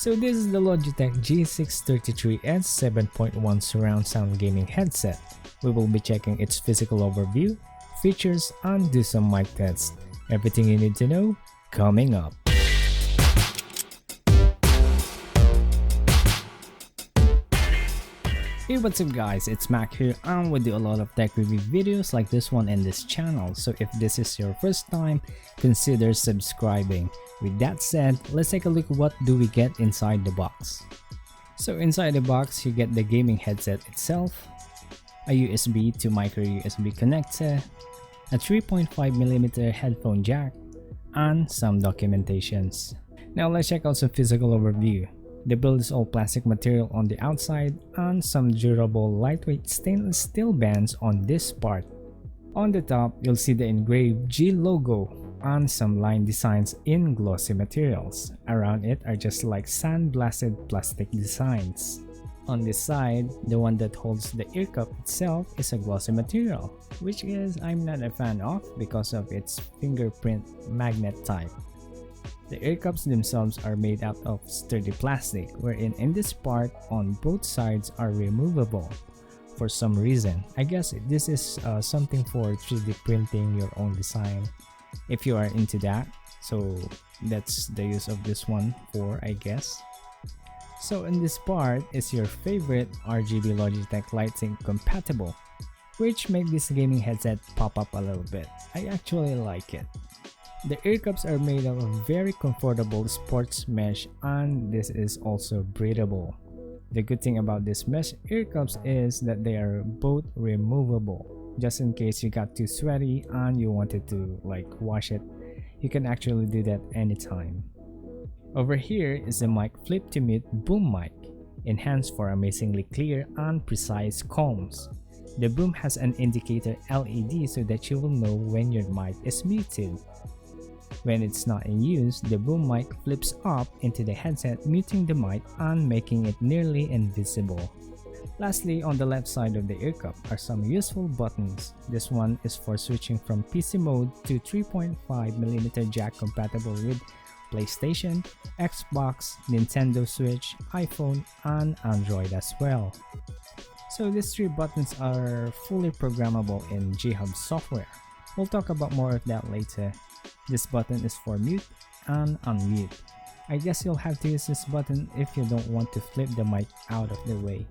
So this is the Logitech G633s 7.1 surround sound gaming headset. We will be checking its physical overview, features, and do some mic tests. Everything you need to know coming up. Hey, what's up guys, it's Mac here, and we do a lot of tech review videos like this one in this channel, so if this is your first time, consider subscribing. With that said, let's take a look at what do we get inside the box. So inside the box, you get the gaming headset itself, a USB to micro USB connector, a 3.5mm headphone jack, and some documentations. Now let's check out some physical overview. The build is all plastic material on the outside and some durable lightweight stainless steel bands on this part. On the top, you'll see the engraved G logo and some line designs in glossy materials. Around it are just like sandblasted plastic designs. On this side, the one that holds the ear cup itself is a glossy material, which is I'm not a fan of because of its fingerprint magnet type. The ear cups themselves are made out of sturdy plastic, wherein in this part on both sides are removable for some reason. I guess this is something for 3D printing your own design if you are into that, so that's the use of this one for, I guess. So in this part is your favorite RGB Logitech Lightsync compatible, which make this gaming headset pop up a little bit. I actually like it. The ear cups are made of a very comfortable sports mesh, and this is also breathable. The good thing about this mesh ear cups is that they are both removable. Just in case you got too sweaty and you wanted to wash it, you can actually do that anytime. Over here is the mic flip to mute boom mic, enhanced for amazingly clear and precise comms. The boom has an indicator LED so that you will know when your mic is muted. When it's not in use, the boom mic flips up into the headset, muting the mic and making it nearly invisible. Lastly, on the left side of the ear cup are some useful buttons. This one is for switching from PC mode to 3.5mm jack compatible with PlayStation, Xbox, Nintendo Switch, iPhone, and Android as well. So these three buttons are fully programmable in G-Hub software. We'll talk about more of that later. This button is for mute and unmute. I guess you'll have to use this button if you don't want to flip the mic out of the way.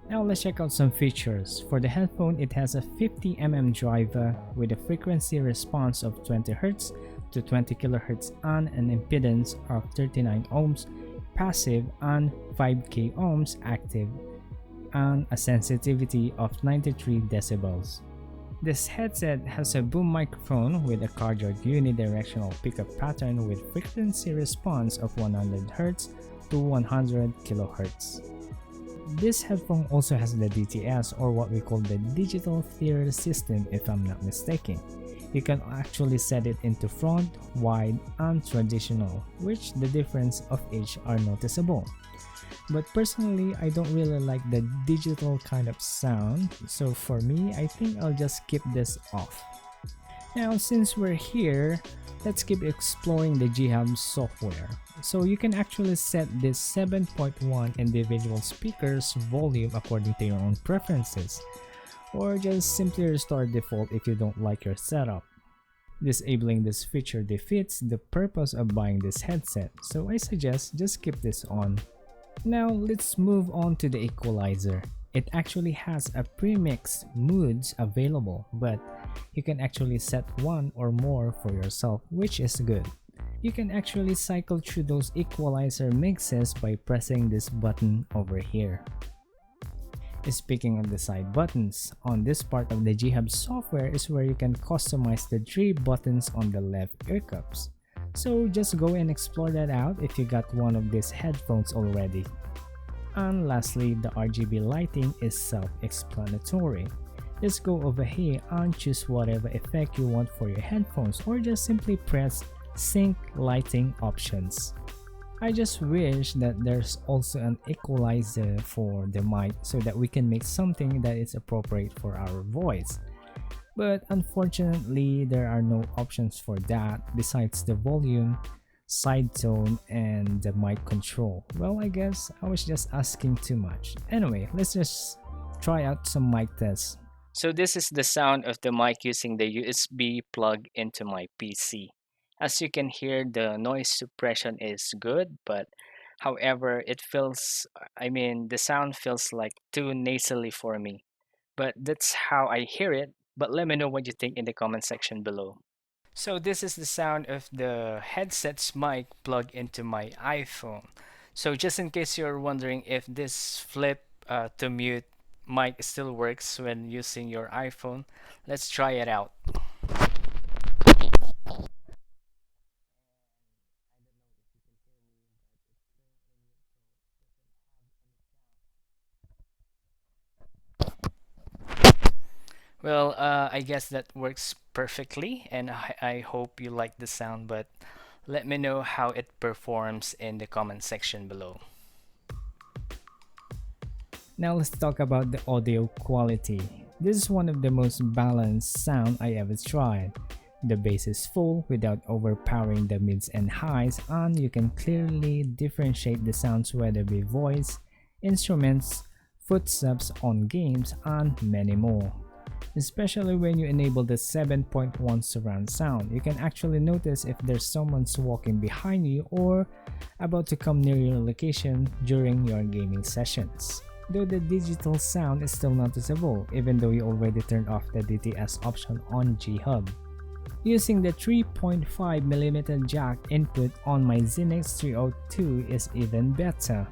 Now let's check out some features. For the headphone, it has a 50mm driver with a frequency response of 20Hz to 20 kHz and an impedance of 39 ohms passive and 5k ohms active, and a sensitivity of 93 decibels. This headset has a boom microphone with a cardioid unidirectional pickup pattern with frequency response of 100Hz to 100 kHz. This headphone also has the DTS, or what we call the digital theater system if I'm not mistaken. You can actually set it into front, wide, and traditional, which the difference of each are noticeable. But personally, I don't really like the digital kind of sound, so for me, I think I'll just keep this off. Now, since we're here, let's keep exploring the G-Hub software. So you can actually set this 7.1 individual speakers volume according to your own preferences, or just simply restore default if you don't like your setup. Disabling this feature defeats the purpose of buying this headset, so I suggest just keep this on. Now let's move on to the equalizer. It actually has a pre-mixed moods available, but you can actually set one or more for yourself, which is good. You can actually cycle through those equalizer mixes by pressing this button over here. Speaking of the side buttons, on this part of the G-Hub software is where you can customize the three buttons on the left ear cups. So just go and explore that out if you got one of these headphones already. And lastly, the RGB lighting is self-explanatory. Just go over here and choose whatever effect you want for your headphones, or just simply press sync lighting options. I just wish that there's also an equalizer for the mic so that we can make something that is appropriate for our voice. But unfortunately, there are no options for that besides the volume, side tone, and the mic control. Well, I guess I was just asking too much. Anyway, let's just try out some mic tests. So this is the sound of the mic using the USB plug into my PC. As you can hear, the noise suppression is good, but however, the sound feels like too nasally for me. But that's how I hear it. But let me know what you think in the comment section below. So this is the sound of the headset's mic plugged into my iPhone. So just in case you're wondering if this flip to mute mic still works when using your iPhone, let's try it out. Well, I guess that works perfectly, and I hope you like the sound, but let me know how it performs in the comment section below. Now let's talk about the audio quality. This is one of the most balanced sound I ever tried. The bass is full without overpowering the mids and highs, and you can clearly differentiate the sounds, whether it be voice, instruments, footsteps on games, and many more. Especially when you enable the 7.1 surround sound, you can actually notice if there's someone walking behind you or about to come near your location during your gaming sessions. Though the digital sound is still noticeable, even though you already turned off the DTS option on G-Hub. Using the 3.5mm jack input on my Zenix 302 is even better,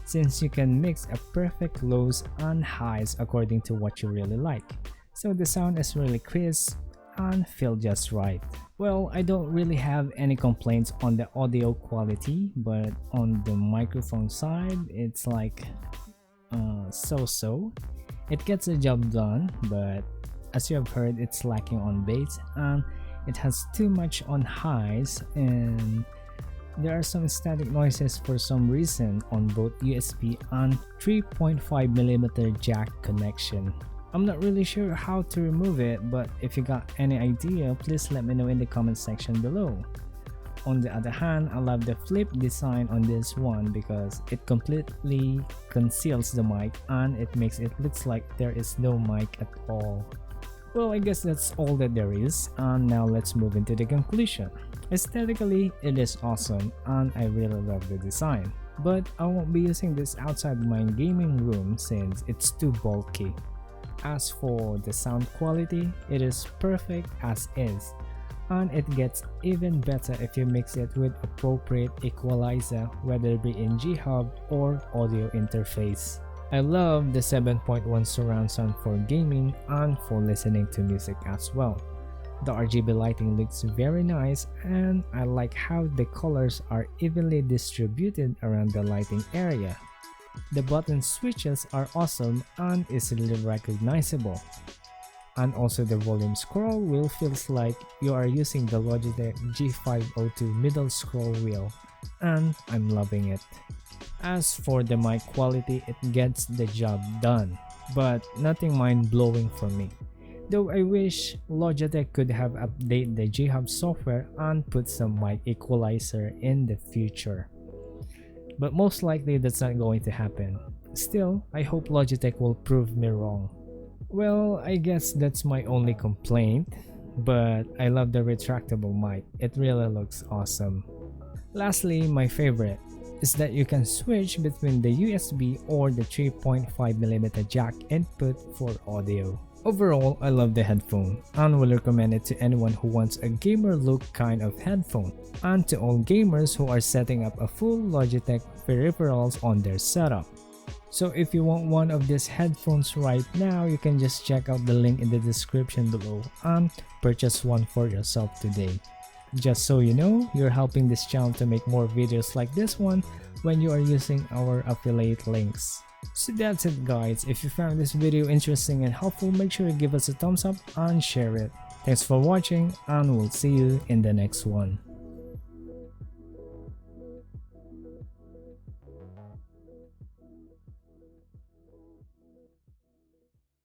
since you can mix a perfect lows and highs according to what you really like. So the sound is really crisp and feel just right. Well, I don't really have any complaints on the audio quality, but on the microphone side, it's like so-so. It gets the job done, but as you have heard, it's lacking on bass and it has too much on highs, and there are some static noises for some reason on both USB and 3.5mm jack connection. I'm not really sure how to remove it, but if you got any idea, please let me know in the comment section below. On the other hand, I love the flip design on this one because it completely conceals the mic and it makes it looks like there is no mic at all. Well, I guess that's all that there is, and now let's move into the conclusion. Aesthetically, it is awesome and I really love the design, but I won't be using this outside my gaming room since it's too bulky. As for the sound quality, it is perfect as is, and it gets even better if you mix it with appropriate equalizer, whether it be in G-Hub or audio interface. I love the 7.1 surround sound for gaming and for listening to music as well. The RGB lighting looks very nice, and I like how the colors are evenly distributed around the lighting area. The button switches are awesome and easily recognizable. And also the volume scroll wheel feels like you are using the Logitech G502 middle scroll wheel, and I'm loving it. As for the mic quality, it gets the job done, but nothing mind-blowing for me. Though I wish Logitech could have updated the G-Hub software and put some mic equalizer in the future. But most likely that's not going to happen. Still, I hope Logitech will prove me wrong. Well, I guess that's my only complaint, but I love the retractable mic. It really looks awesome. Lastly, my favorite is that you can switch between the USB or the 3.5mm jack input for audio. Overall, I love the headphone and will recommend it to anyone who wants a gamer look kind of headphone, and to all gamers who are setting up a full Logitech peripherals on their setup. So if you want one of these headphones right now, you can just check out the link in the description below and purchase one for yourself today. Just so you know, you're helping this channel to make more videos like this one when you are using our affiliate links. So that's it guys, if you found this video interesting and helpful, make sure to give us a thumbs up and share it. Thanks for watching, and we'll see you in the next one.